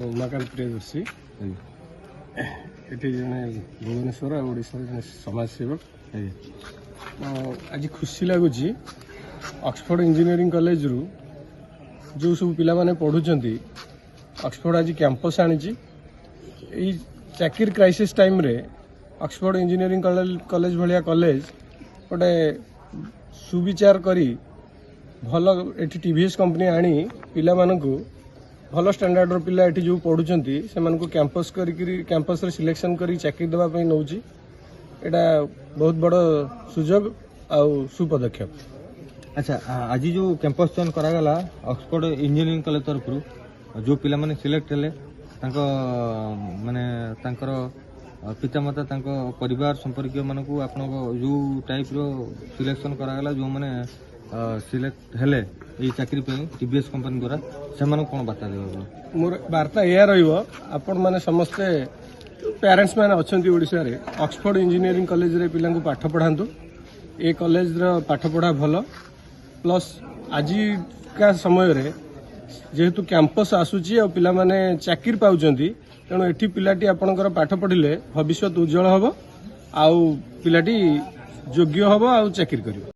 उमाकांत प्रियदर्शी ये जड़े भुवनेश्वर ओडिशा जड़े समाजसेवक आज खुशी लगुच ऑक्सफोर्ड इंजीनियरिंग कॉलेज रु जो सब पिला माने पढ़ुचंती ऑक्सफोर्ड आज कैंपस आनी चाकरी क्राइसिस टाइम रे ऑक्सफोर्ड इंजीनियरिंग कॉलेज भाया कॉलेज गोटे सुविचार करी भल एटी टीवीएस कंपनी आनी पिला मानकु भल स्टैंडर्ड पिला एटी जो पढ़ुचंती से मानकु कैंपस कैंपस रे सिलेक्शन करी चाकरी देबा पई नउची एटा बहुत बड़ सुजोग आ सुपदक्षेप। अच्छा आज जो कैंपस चयन करागला ऑक्सफोर्ड इंजीनियरिंग कॉलेज तरफ जो पिला माने सिलेक्ट हेले तांको माने तांकर पितामाता तांको परिवार संपर्क मानकु आपन जो टाइप रो सिलेक्शन करागला जो माने सिलेक्ट हेले ये चाकरी पे टीवीएस कंपनी द्वारा से कौन बार्ता देबो? मोर वार्ता या रहिबो आपण माने समस्ते पेरेंट्स माने अछंती ओडिसा रे ऑक्सफोर्ड इंजीनियरिंग कॉलेज रे पिला को पाठ पढ़ांतु ए कॉलेज रो पाठ पढ़ा भलो प्लस आज का समय रे जेहेतु कैंपस आसुची और पिला माने चाकरी पाउचंती तेणु एठी पिलाटी आपणकर पाठ पढ़िले भविष्य उज्जवल हबो आउ पिलाटी योग्य हबो आउ चाकरी करिवो।